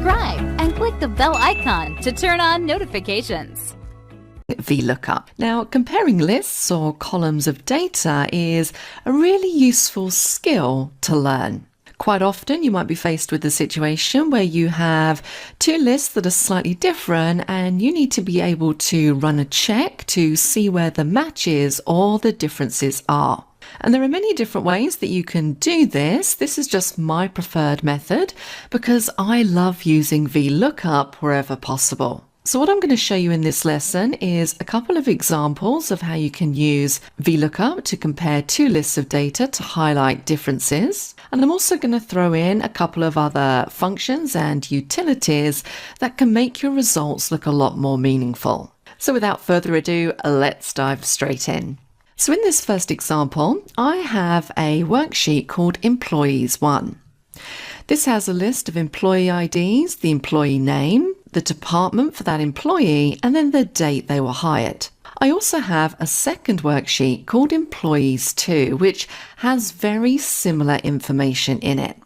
subscribe and click the bell icon to turn on notifications. VLOOKUP. Now, comparing lists or columns of data is a really useful skill to learn. Quite often you might be faced with a situation where you have two lists that are slightly different and you need to be able to run a check to see where the matches or the differences are. And there are many different ways that you can do this. This is just my preferred method because I love using VLOOKUP wherever possible. So what I'm going to show you in this lesson is a couple of examples of how you can use VLOOKUP to compare two lists of data to highlight differences. And I'm also going to throw in a couple of other functions and utilities that can make your results look a lot more meaningful. So without further ado, let's dive straight in. So in this first example, I have a worksheet called Employees 1. This has a list of employee IDs, the employee name, the department for that employee, and then the date they were hired. I also have a second worksheet called Employees 2, which has very similar information in it.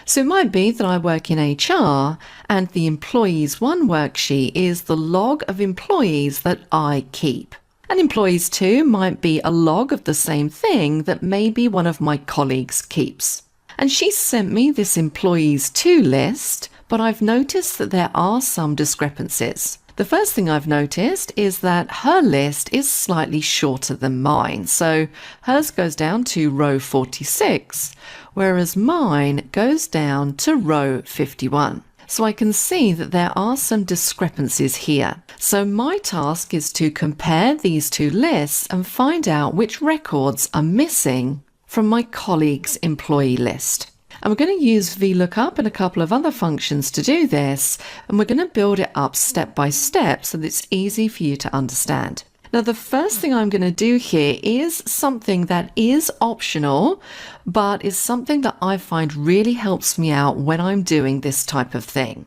So it might be that I work in HR and the Employees 1 worksheet is the log of employees that I keep. And Employees 2 might be a log of the same thing that maybe one of my colleagues keeps. And she sent me this Employees 2 list, but I've noticed that there are some discrepancies. The first thing I've noticed is that her list is slightly shorter than mine. So hers goes down to row 46, whereas mine goes down to row 51. So I can see that there are some discrepancies here. So my task is to compare these two lists and find out which records are missing from my colleague's employee list. And we're going to use VLOOKUP and a couple of other functions to do this, and we're going to build it up step by step so that it's easy for you to understand. Now, the first thing I'm going to do here is something that is optional, but is something that I find really helps me out when I'm doing this type of thing.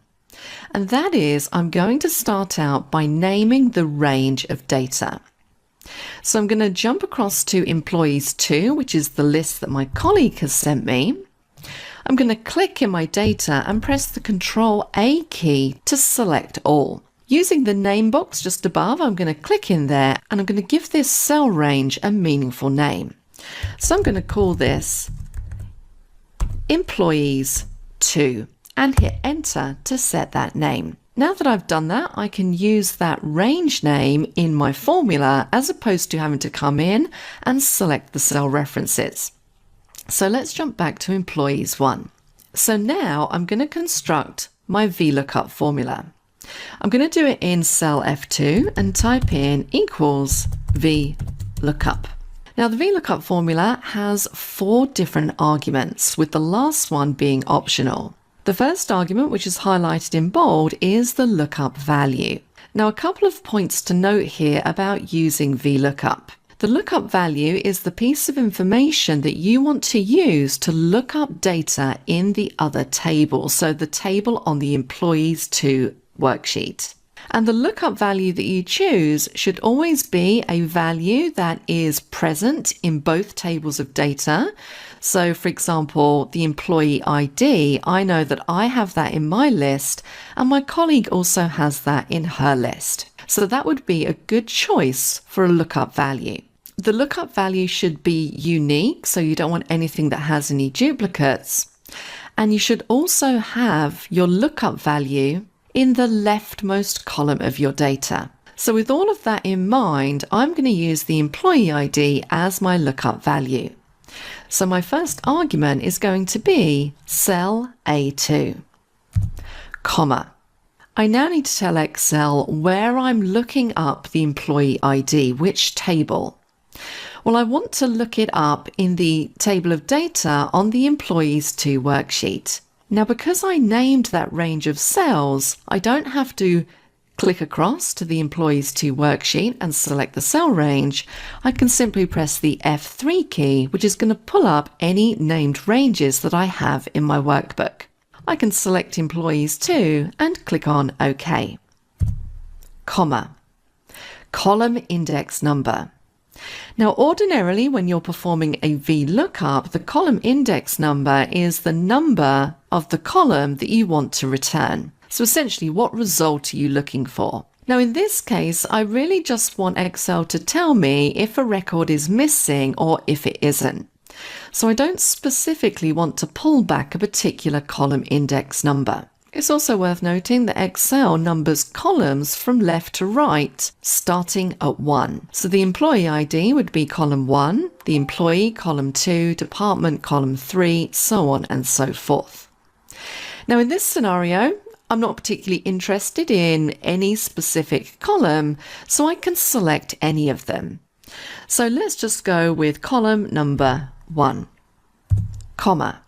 And that is, I'm going to start out by naming the range of data. So I'm going to jump across to Employees 2, which is the list that my colleague has sent me. I'm going to click in my data and press the Control-A key to select all. Using the name box just above, I'm going to click in there and I'm going to give this cell range a meaningful name. So I'm going to call this Employees 2 and hit Enter to set that name. Now that I've done that, I can use that range name in my formula as opposed to having to come in and select the cell references. So let's jump back to Employees 1. So now I'm going to construct my VLOOKUP formula. I'm going to do it in cell F2 and type in equals VLOOKUP. Now the VLOOKUP formula has 4 different arguments, with the last one being optional. The first argument, which is highlighted in bold, is the lookup value. Now a couple of points to note here about using VLOOKUP. The lookup value is the piece of information that you want to use to look up data in the other table, so the table on the Employees 2 worksheet. And the lookup value that you choose should always be a value that is present in both tables of data. So for example, the employee ID, I know that I have that in my list and my colleague also has that in her list. So that would be a good choice for a lookup value. The lookup value should be unique, so you don't want anything that has any duplicates. And you should also have your lookup value in the leftmost column of your data. So with all of that in mind, I'm going to use the employee ID as my lookup value. So my first argument is going to be cell A2, comma. I now need to tell Excel where I'm looking up the employee ID, which table. Well, I want to look it up in the table of data on the Employees 2 worksheet. Now, because I named that range of cells, I don't have to click across to the Employees 2 worksheet and select the cell range. I can simply press the F3 key, which is going to pull up any named ranges that I have in my workbook. I can select Employees 2 and click on OK. Comma. Column index number. Now, ordinarily, when you're performing a VLOOKUP, the column index number is the number of the column that you want to return. So essentially, what result are you looking for? Now in this case, I really just want Excel to tell me if a record is missing or if it isn't. So I don't specifically want to pull back a particular column index number. It's also worth noting that Excel numbers columns from left to right, starting at 1. So the employee ID would be column 1, the employee column 2, department column 3, so on and so forth. Now in this scenario, I'm not particularly interested in any specific column, so I can select any of them. So let's just go with column number 1, comma.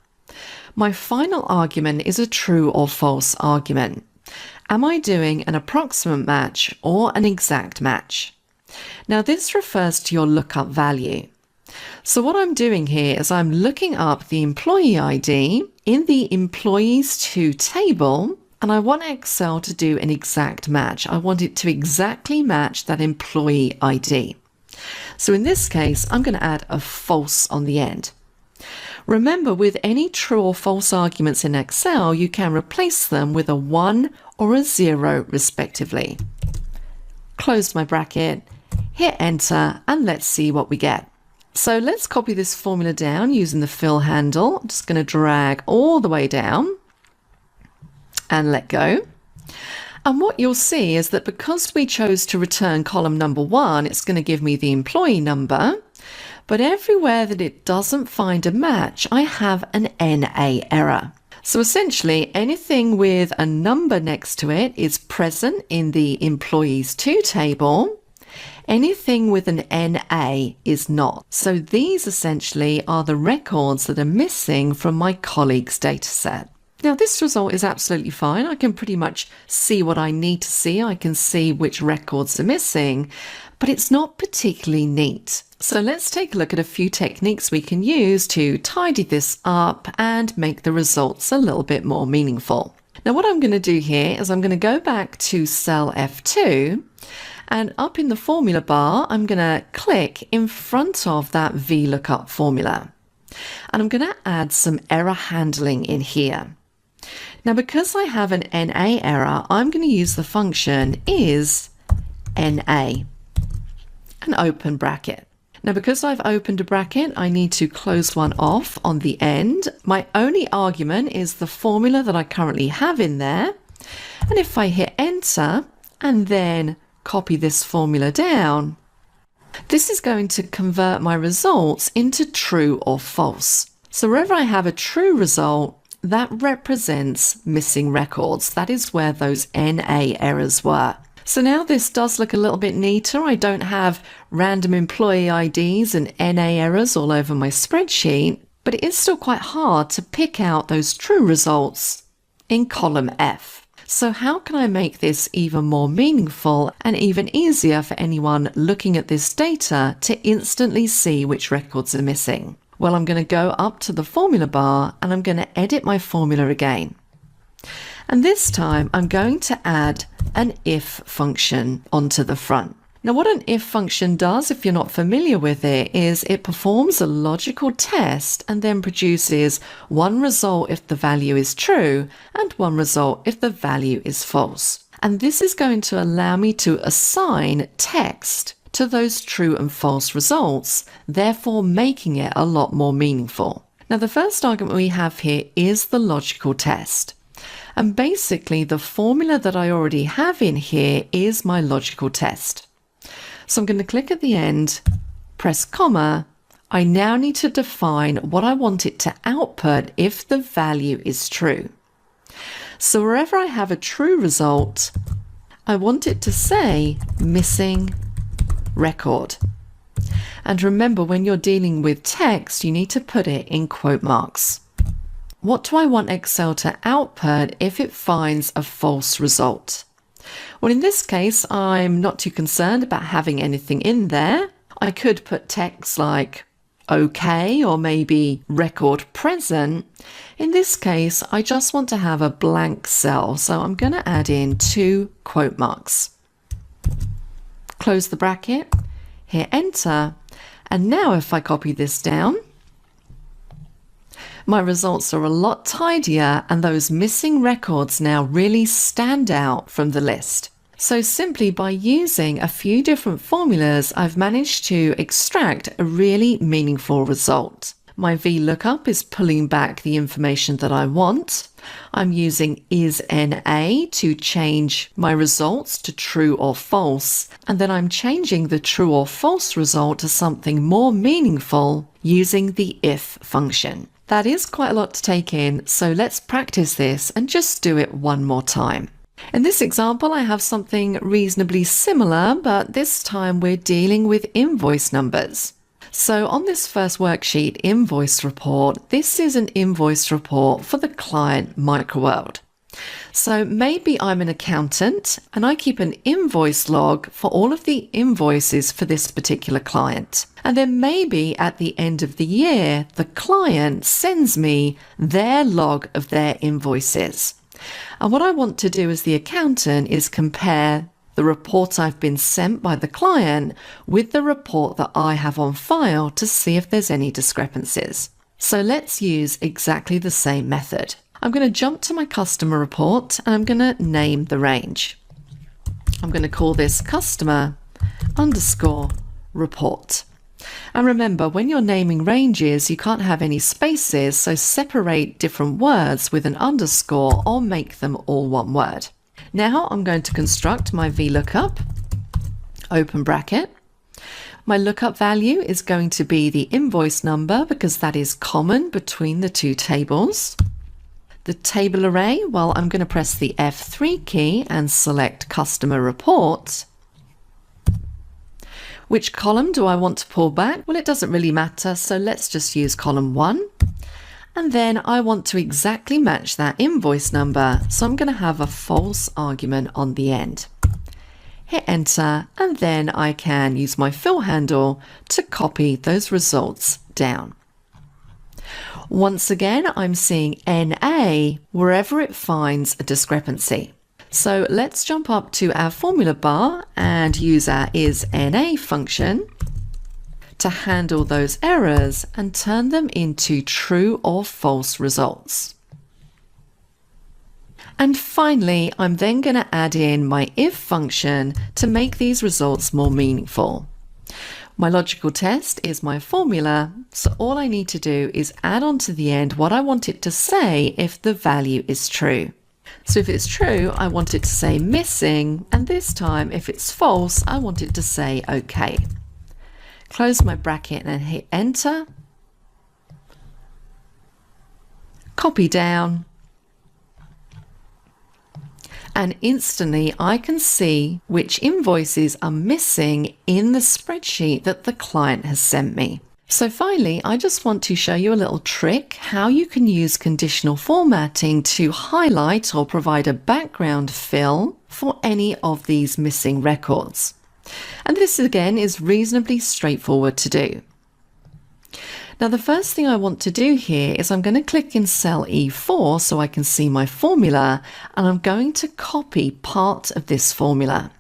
My final argument is a true or false argument. Am I doing an approximate match or an exact match? Now this refers to your lookup value. So what I'm doing here is I'm looking up the employee ID in the employees to table, and I want Excel to do an exact match. I want it to exactly match that employee ID. So in this case, I'm going to add a false on the end. Remember, with any true or false arguments in Excel, you can replace them with a 1 or a 0 respectively. Close my bracket, hit enter, and let's see what we get. So let's copy this formula down using the fill handle. I'm just going to drag all the way down and let go. And what you'll see is that because we chose to return column number 1, it's going to give me the employee number. But everywhere that it doesn't find a match, I have an NA error. So essentially, anything with a number next to it is present in the employees to table. Anything with an NA is not. So these essentially are the records that are missing from my colleague's dataset. Now this result is absolutely fine. I can pretty much see what I need to see. I can see which records are missing, but it's not particularly neat. So let's take a look at a few techniques we can use to tidy this up and make the results a little bit more meaningful. Now what I'm going to do here is I'm going to go back to cell F2, and up in the formula bar, I'm going to click in front of that vlookup formula. And I'm going to add some error handling in here. Now, because I have an NA error, I'm going to use the function is NA, an open bracket. Now, because I've opened a bracket, I need to close one off on the end. My only argument is the formula that I currently have in there. And if I hit enter and then copy this formula down, this is going to convert my results into true or false. So wherever I have a true result, that represents missing records. That is where those NA errors were. So now this does look a little bit neater. I don't have random employee IDs and NA errors all over my spreadsheet, but it is still quite hard to pick out those true results in column F. So how can I make this even more meaningful and even easier for anyone looking at this data to instantly see which records are missing? Well, I'm going to go up to the formula bar and I'm going to edit my formula again. And this time I'm going to add an if function onto the front. Now what an if function does, if you're not familiar with it, is it performs a logical test and then produces one result if the value is true and one result if the value is false. And this is going to allow me to assign text to those true and false results, therefore making it a lot more meaningful. Now the first argument we have here is the logical test. And basically the formula that I already have in here is my logical test. So I'm going to click at the end, press comma. I now need to define what I want it to output if the value is true. So wherever I have a true result, I want it to say missing record. And remember, when you're dealing with text, you need to put it in quote marks. What do I want Excel to output if it finds a false result? Well, in this case, I'm not too concerned about having anything in there. I could put text like OK or maybe record present. In this case, I just want to have a blank cell, so I'm going to add in 2 quote marks. Close the bracket, hit enter, and now if I copy this down, My results are a lot tidier and those missing records now really stand out from the list. So simply by using a few different formulas, I've managed to extract a really meaningful result. My vlookup is pulling back the information that I want. I'm using isNA to change my results to true or false, and then I'm changing the true or false result to something more meaningful using the if function. That is quite a lot to take in, so let's practice this and just do it one more time. In this example, I have something reasonably similar, but this time we're dealing with invoice numbers. So on this first worksheet, invoice report, this is an invoice report for the client Microworld. So maybe I'm an accountant and I keep an invoice log for all of the invoices for this particular client. And then maybe at the end of the year, the client sends me their log of their invoices. And what I want to do as the accountant is compare the report I've been sent by the client with the report that I have on file to see if there's any discrepancies. So let's use exactly the same method. I'm going to jump to my customer report and I'm going to name the range. I'm going to call this customer underscore report. And remember, when you're naming ranges, you can't have any spaces, so separate different words with an underscore or make them all one word. Now I'm going to construct my vlookup, open bracket. My lookup value is going to be the invoice number because that is common between the two tables. The table array, well, I'm going to press the F3 key and select customer report. Which column do I want to pull back? Well, it doesn't really matter, so let's just use column 1. And then I want to exactly match that invoice number, so I'm going to have a false argument on the end. Hit enter, and then I can use my fill handle to copy those results down. Once again, I'm seeing NA wherever it finds a discrepancy. So let's jump up to our formula bar and use our isNA function to handle those errors and turn them into true or false results. And finally, I'm then going to add in my if function to make these results more meaningful. My logical test is my formula, so all I need to do is add on to the end what I want it to say if the value is true. So if it's true, I want it to say missing, and this time if it's false, I want it to say okay. Close my bracket and hit enter. Copy down. And instantly I can see which invoices are missing in the spreadsheet that the client has sent me. So finally, I just want to show you a little trick how you can use conditional formatting to highlight or provide a background fill for any of these missing records. And this again is reasonably straightforward to do. Now the first thing I want to do here is I'm going to click in cell E4 so I can see my formula, and I'm going to copy part of this formula.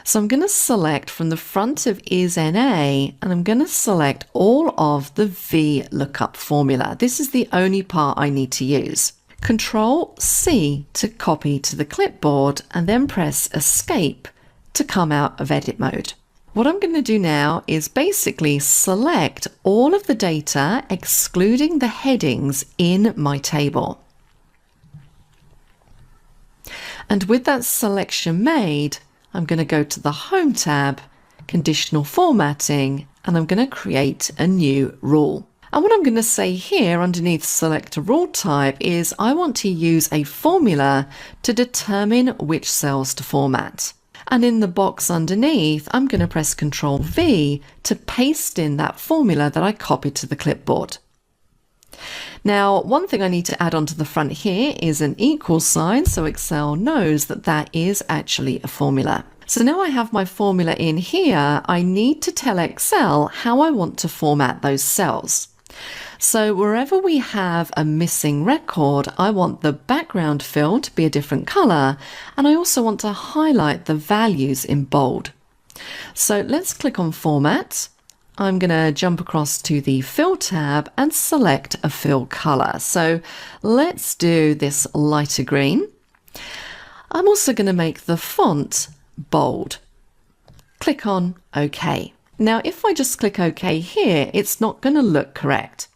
So I'm going to select from the front of isNA and I'm going to select all of the vlookup formula. This is the only part I need to use. Control C to copy to the clipboard and then press Escape to come out of edit mode. What I'm going to do now is basically select all of the data excluding the headings in my table. And with that selection made, I'm going to go to the Home tab, Conditional Formatting, and I'm going to create a new rule. And what I'm going to say here underneath Select a Rule Type is I want to use a formula to determine which cells to format. And in the box underneath, I'm going to press Ctrl V to paste in that formula that I copied to the clipboard. Now, one thing I need to add onto the front here is an equal sign, so Excel knows that that is actually a formula. So now I have my formula in here, I need to tell Excel how I want to format those cells. So wherever we have a missing record, I want the background fill to be a different color, and I also want to highlight the values in bold. So let's click on Format, I'm going to jump across to the Fill tab and select a fill color. So let's do this lighter green. I'm also going to make the font bold. Click on OK. Now, if I just click OK here, it's not going to look correct.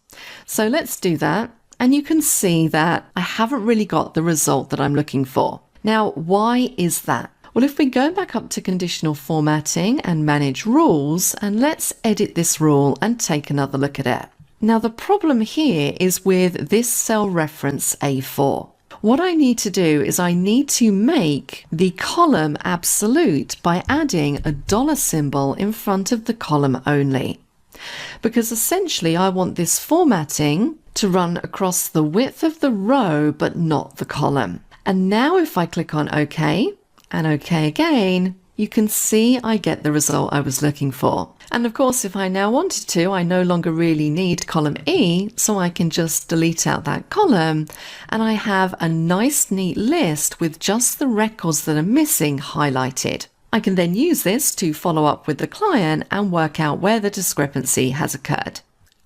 So let's do that. And you can see that I haven't really got the result that I'm looking for. Now, why is that? Well, if we go back up to conditional formatting and manage rules, and let's edit this rule and take another look at it. Now, the problem here is with this cell reference A4. What I need to do is I need to make the column absolute by adding a dollar symbol in front of the column only. Because essentially I want this formatting to run across the width of the row but not the column. And now if I click on OK and OK again, you can see I get the result I was looking for. And of course, if I now wanted to, I no longer really need column E, so I can just delete out that column and I have a nice neat list with just the records that are missing highlighted. I can then use this to follow up with the client and work out where the discrepancy has occurred.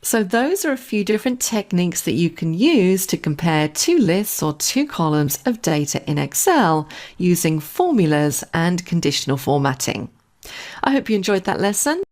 So those are a few different techniques that you can use to compare two lists or two columns of data in Excel using formulas and conditional formatting. I hope you enjoyed that lesson.